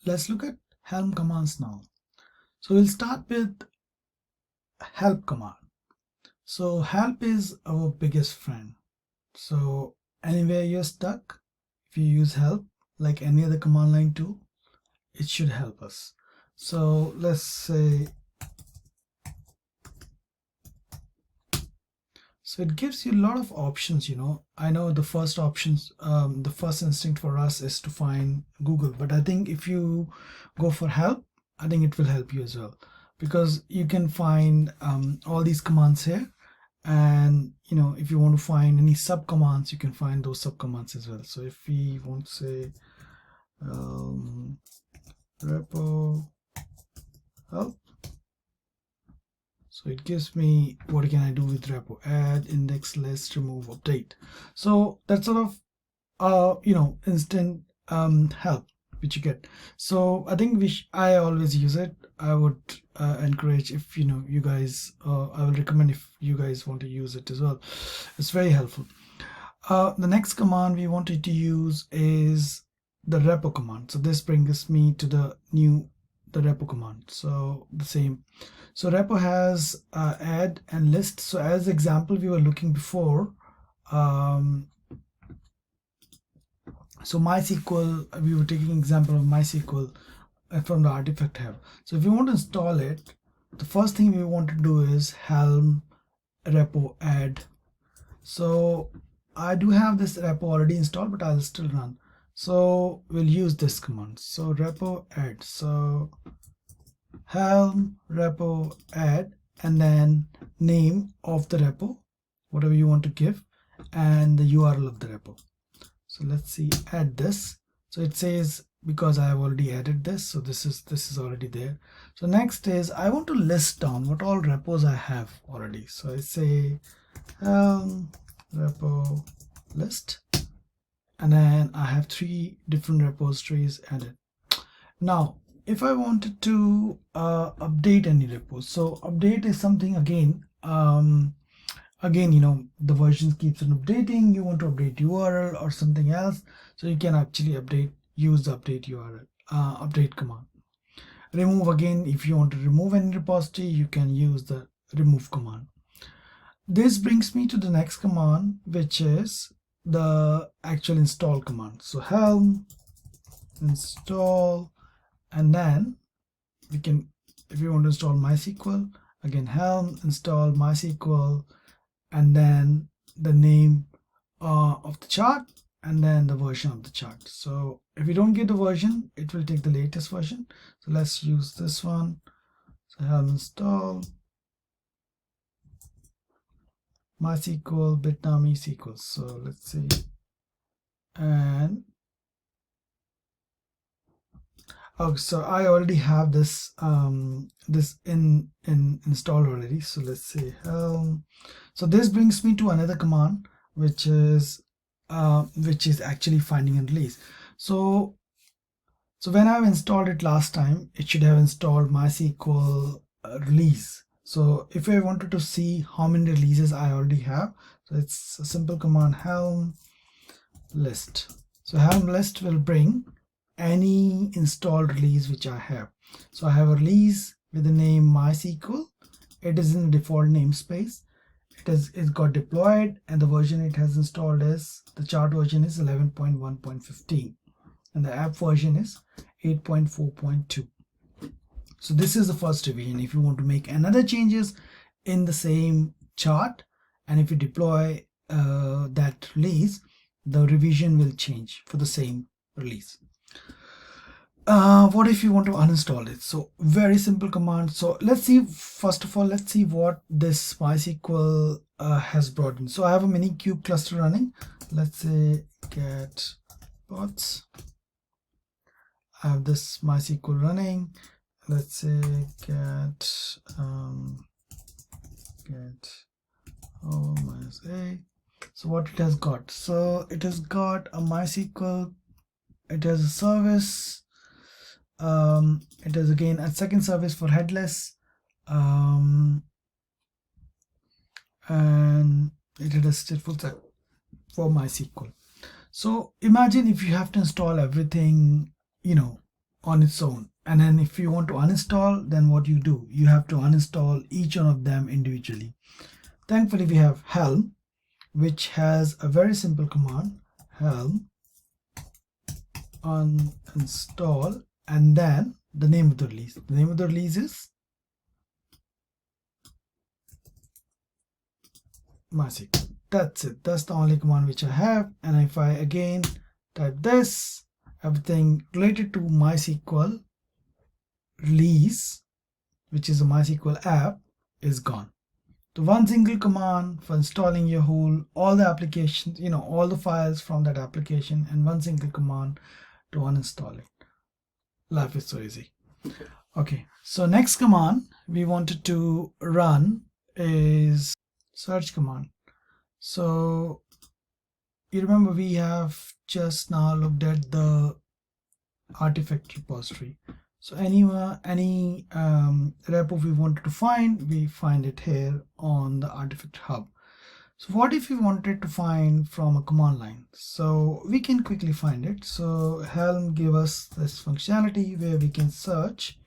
let's look at Helm commands now. So we'll start with help command. So help is our biggest friend. So anywhere you're stuck, if you use help like any other command line tool, it should help us. So let's say, so it gives you a lot of options. I know the first options, the first instinct for us is to find Google, but I think if you go for help, I think it will help you as well, because you can find all these commands here. And if you want to find any sub commands, you can find those sub commands as well. So if we want to say repo help, so it gives me what can I do with repo: add, index, list, remove, update. So that's sort of instant help which you get. So I think I always use it. I would encourage, if you guys, I will recommend if you guys want to use it as well. It's very helpful. The next command we wanted to use is the repo command. So this brings me to the repo command. So the same. So repo has add and list. So as example we were looking before, so MySQL, we were taking example of MySQL from the artifact Helm. So if you want to install it, the first thing we want to do is Helm repo add. So I do have this repo already installed, but I'll still run. So we'll use this command. So repo add. So Helm repo add, and then name of the repo, whatever you want to give, and the URL of the repo. So let's see, add this. So it says, because I have already added this, so this is already there. So next is I want to list down what all repos I have already. So I say Helm repo list, and then I have 3 different repositories added. Now if I wanted to update any repos, so update is something again, the version keeps on updating. You want to update URL or something else, so you can actually use the update URL update command. Remove, again, if you want to remove any repository, you can use the remove command. This brings me to the next command, which is the actual install command. So Helm install, and then we can, if you want to install MySQL, again Helm install MySQL, and then the name of the chart, and then the version of the chart. So if you don't get the version, it will take the latest version. So let's use this one. So Helm install MySQL Bitnami SQL. So let's see, and oh, so I already have this installed already. So let's say Helm. So this brings me to another command, which is actually finding and release. So when I've installed it last time, it should have installed MySQL release. So if I wanted to see how many releases I already have, so it's a simple command, Helm list. So Helm list will bring any installed release which I have. So I have a release with the name MySQL. It is in the default namespace. It's got deployed, and the version it has installed is, the chart version is 11.1.15, and the app version is 8.4.2. So this is the first revision. If you want to make another changes in the same chart, and if you deploy that release, the revision will change for the same release. What if you want to uninstall it? So very simple command. So let's see, first of all, let's see what this MySQL has brought in. So I have a mini cube cluster running. Let's say get bots. I have this MySQL running. Let's say get O minus A. So what it has got? So it has got a MySQL. It has a service. It is again a second service for headless, and it is a stateful set for MySQL. So imagine if you have to install everything, on its own. And then if you want to uninstall, then what you do, you have to uninstall each one of them individually. Thankfully, we have Helm, which has a very simple command, Helm uninstall, and then the name of the release. The name of the release is MySQL. That's it. That's the only command which I have. And if I again type this, everything related to MySQL release, which is a MySQL app, is gone. So one single command for installing your all the applications, all the files from that application, and one single command to uninstall it. Life is so easy. Okay, so next command we wanted to run is search command. So you remember we have just now looked at the artifact repository. So any repo we wanted to find, we find it here on the artifact hub. So what if we wanted to find from a command line? So we can quickly find it. So Helm gave us this functionality where we can search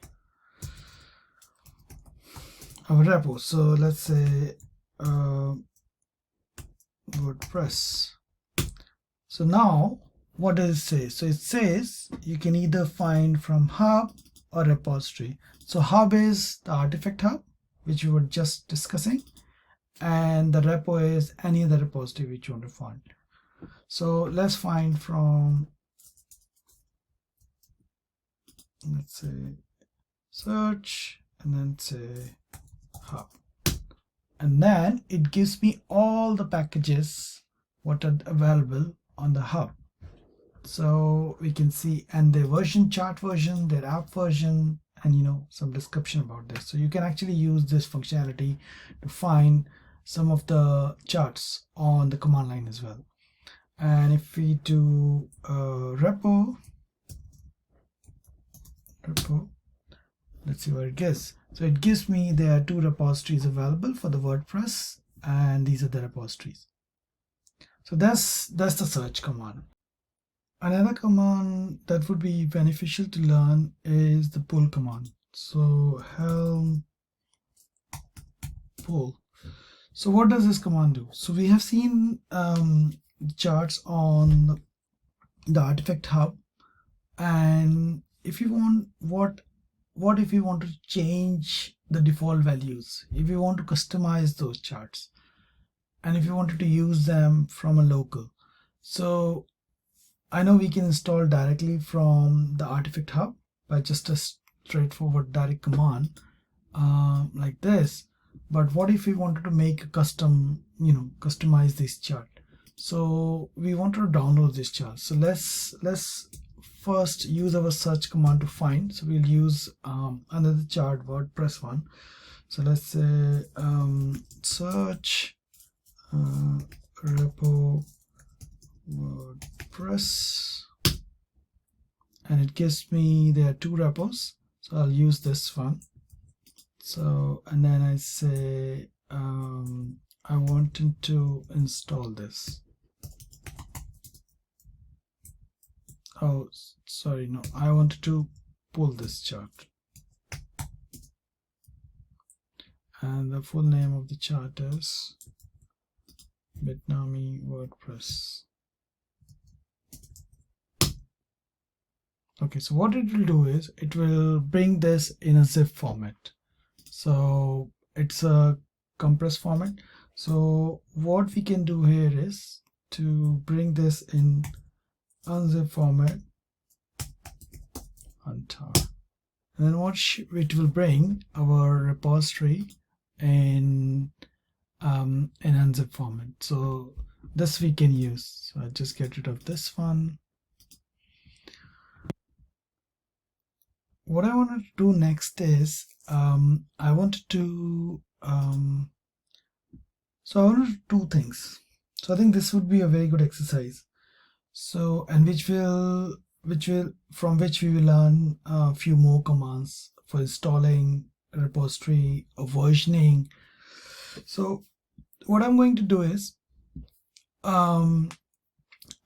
our repo. So let's say WordPress. So now what does it say? So it says you can either find from hub or repository. So hub is the artifact hub, which we were just discussing, and the repo is any other repository which you want to find. So let's find from, let's say search, and then say hub, and then it gives me all the packages what are available on the hub. So we can see, and their version, chart version, their app version, and some description about this. So you can actually use this functionality to find some of the charts on the command line as well. And if we do repo, let's see what it gives. So it gives me there are 2 repositories available for the WordPress, and these are the repositories. So that's the search command. Another command that would be beneficial to learn is the pull command. So Helm pull. So what does this command do? So we have seen charts on the artifact hub, and if you want, what if you want to change the default values, if you want to customize those charts, and if you wanted to use them from a local. So I know we can install directly from the artifact hub by just a straightforward direct command like this. But what if we wanted to make a custom, customize this chart? So we want to download this chart. So let's first use our search command to find. So we'll use another chart, WordPress one. So let's say search repo WordPress, and it gives me there are 2 repos. So I'll use this one. So, and then I say I wanted to install this. Oh, sorry, no, I wanted to pull this chart. And the full name of the chart is Bitnami WordPress. Okay, so what it will do is it will bring this in a zip format. So it's a compressed format. So what we can do here is to bring this in unzip format on top, and then it will bring our repository in unzip format. So this we can use. So I'll just get rid of this one. What I wanted to do next is I wanted to so I wanted to do 2 things. So I think this would be a very good exercise. So, and from which we will learn a few more commands for installing a repository or versioning. So what I'm going to do is I'm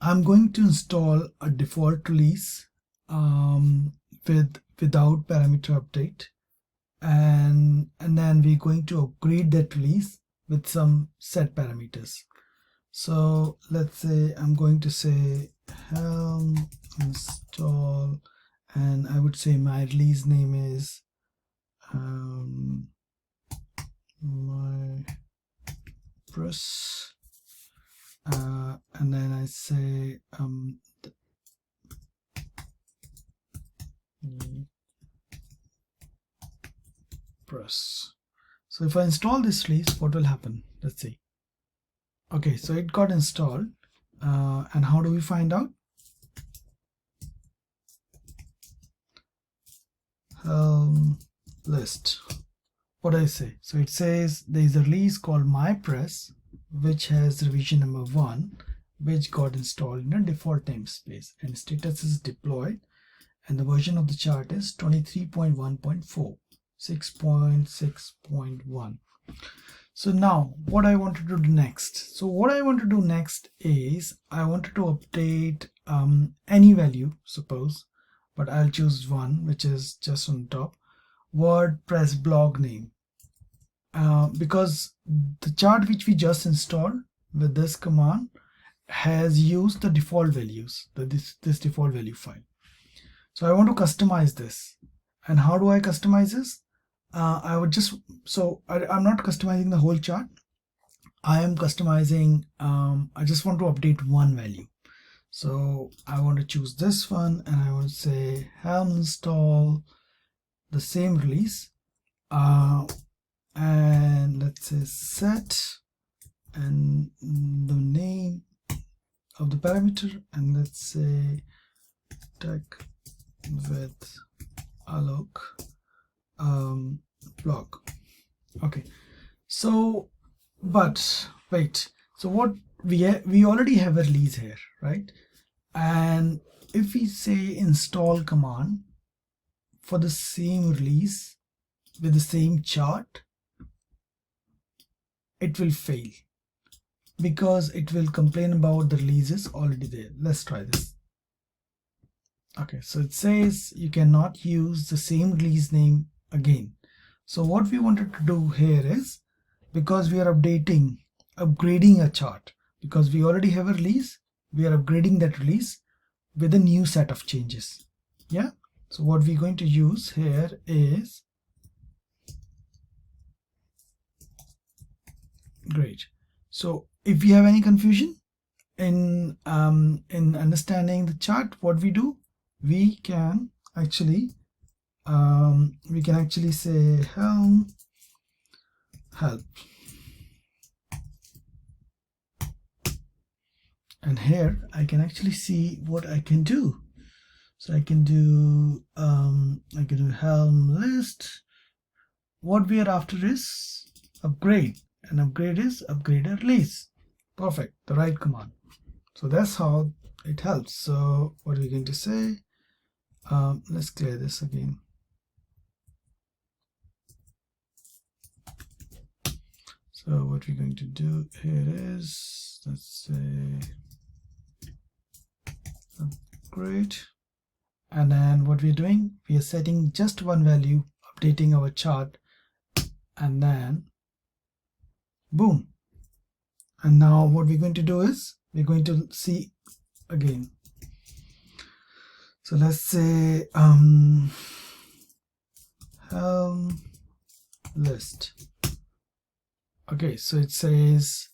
going to install a default release without parameter update, and then we're going to upgrade that release with some set parameters. So let's say I'm going to say helm install, and I would say my release name is my press, and then I say press. So if I install this release, what will happen? Let's see. Okay, so it got installed, and how do we find out? Helm list. What do I say? So it says there is a release called my press, which has revision number 1, which got installed in a default namespace, and status is deployed, and the version of the chart is 23.1.4, 6.6.1. So now what I want to do next. So what I want to do next is I wanted to update any value, suppose, but I'll choose one which is just on top, WordPress blog name, because the chart which we just installed with this command has used the default values, this default value file. So I want to customize this. And how do I customize this? I would just, I'm not customizing the whole chart. I am customizing, I just want to update one value. So I want to choose this one, and I want to say Helm install the same release, and let's say set and the name of the parameter, and let's say tech with alloc blog. Okay, so but wait, so what we already have a release here, right? And if we say install command for the same release with the same chart, it will fail because it will complain about the releases already there. Let's try this. Okay, so it says you cannot use the same release name again. So what we wanted to do here is, because we are upgrading a chart, because we already have a release, we are upgrading that release with a new set of changes. Yeah, so what we're going to use here is, great. So if you have any confusion in understanding the chart, what we do, we can actually say helm help, and here I can actually see what I can do. So I can do helm list. What we are after is upgrade, and upgrade is upgrade a release. Perfect, the right command. So that's how it helps. So what are we going to say? Let's clear this again. So what we're going to do here is, let's say upgrade, and then what we're doing, we are setting just one value, updating our chart, and then boom. And now what we're going to do is we're going to see again. So let's say helm list. Okay, so it says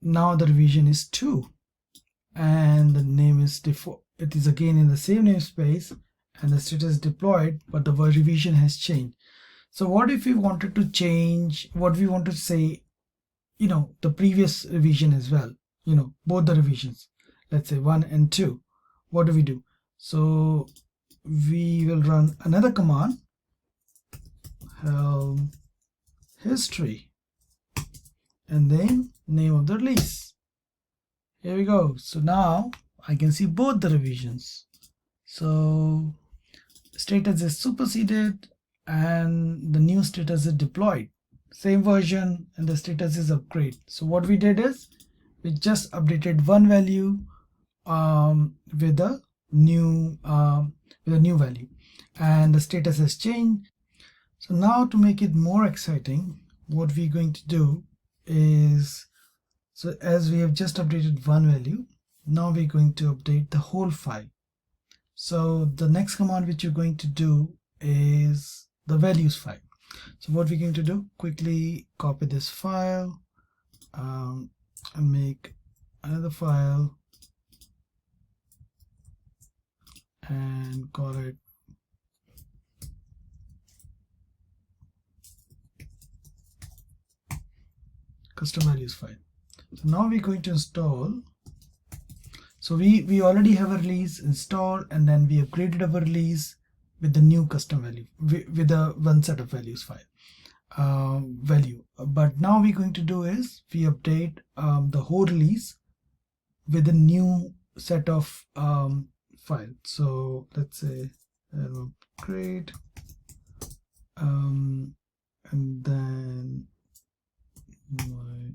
now the revision is 2, and the name is default. It is again in the same namespace, and the status is deployed, but the revision has changed. So what if we wanted to change what we want to say, the previous revision as well, both the revisions, let's say 1 and 2. What do we do? So we will run another command, helm history, and then name of the release. Here we go. So now I can see both the revisions. So status is superseded and the new status is deployed. Same version, and the status is upgrade. So what we did is we just updated one value with a new value, and the status has changed. So now to make it more exciting, what we're going to do is, so as we have just updated one value, now we're going to update the whole file. So the next command which you're going to do is the values file. So what we're going to do, quickly copy this file and make another file and call it custom values file. So now we're going to install. So we already have a release installed, and then we upgraded our release with the new custom value with the one set of values file value. But now we're going to do is we update the whole release with a new set of file. So let's say upgrade and then my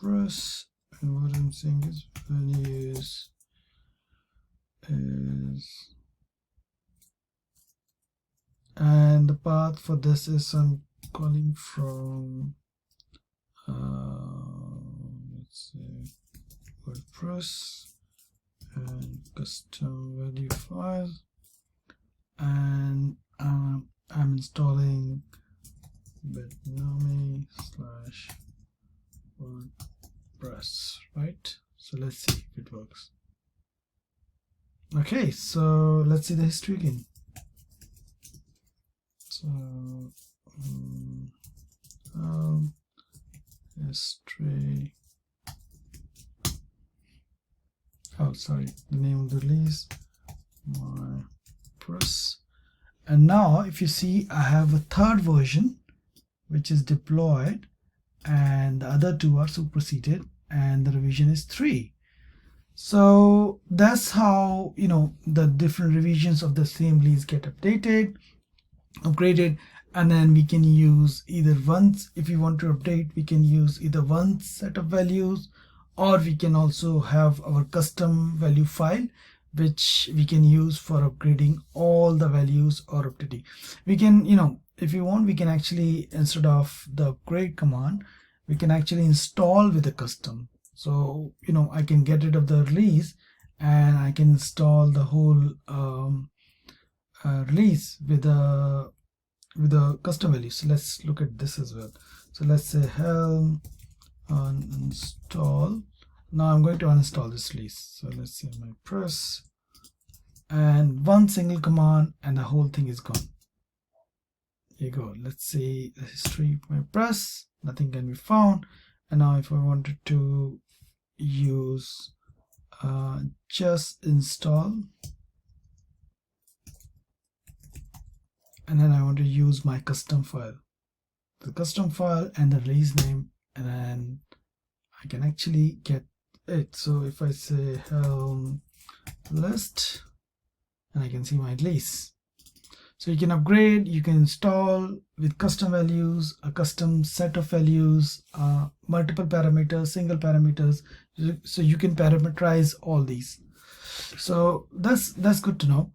press, and what I'm saying is values is, and the path for this is I'm calling from let's say WordPress and custom value file, and I'm installing bitnami /WordPress, right? So let's see if it works. Okay, so let's see the history again. So history, oh sorry, the name of the release, my press. And now if you see, I have a third version which is deployed, and the other two are superseded, and the revision is 3. So that's how, you know, the different revisions of the same release get updated, upgraded, and then we can use either once, if we want to update, we can use either one set of values, or we can also have our custom value file which we can use for upgrading all the values or updating. We can, you know, if you want, we can actually, instead of the upgrade command, we can actually install with a custom. So, you know, I can get rid of the release and I can install the whole release with a custom value. So let's look at this as well. So let's say Helm uninstall. Now I'm going to uninstall this release. So let's say my press, and one single command and the whole thing is gone. Here you go. Let's see the history of my press. Nothing can be found. And now if I wanted to use just install, and then I want to use my custom file, the custom file and the release name, and then I can actually get it. So if I say Helm list, and I can see my release. So you can upgrade, you can install with custom values, a custom set of values, multiple parameters, single parameters. So you can parameterize all these. So that's good to know.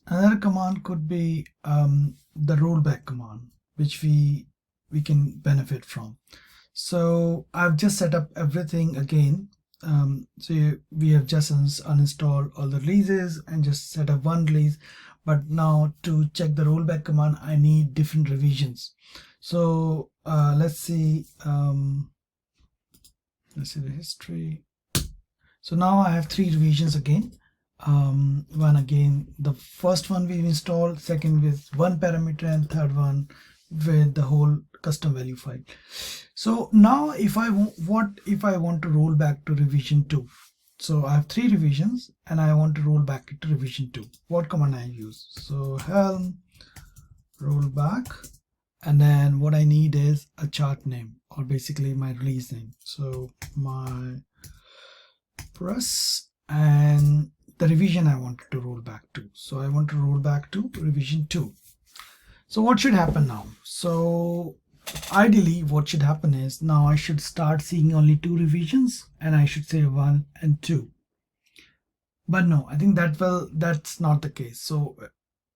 Another command could be the rollback command, which we can benefit from. So I've just set up everything again. So we have just uninstalled all the releases and just set up one release. But now to check the rollback command, I need different revisions. So let's see the history. So now I have 3 revisions again. One again, the first one we installed, second with one parameter, and third one with the whole custom value file. So now if I want to roll back to revision 2, so I have 3 revisions and I want to roll back to revision 2, what command I use? So Helm rollback, and then what I need is a chart name, or basically my release name. So my press and the revision I wanted to roll back to. So I want to roll back to revision 2. So what should happen now? So ideally what should happen is, now I should start seeing only 2 revisions, and I should say 1 and 2. But no, I think that's not the case. So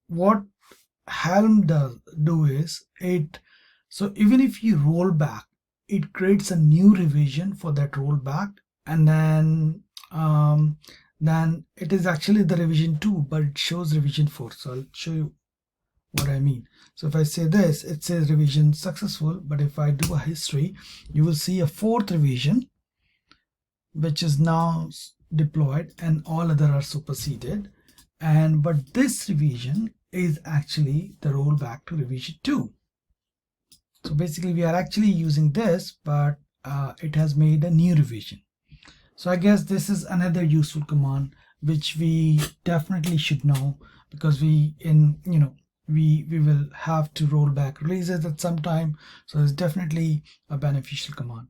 what Helm does do is it, so even if you roll back, it creates a new revision for that rollback, and then it is actually the revision 2, but it shows revision 4. So I'll show you what I mean. So if I say this, it says revision successful, but if I do a history, you will see a 4th revision which is now deployed, and all other are superseded. And but this revision is actually the rollback to revision 2. So basically we are actually using this, but it has made a new revision. So I guess this is another useful command which we definitely should know, because we will have to roll back releases at some time. So it's definitely a beneficial command.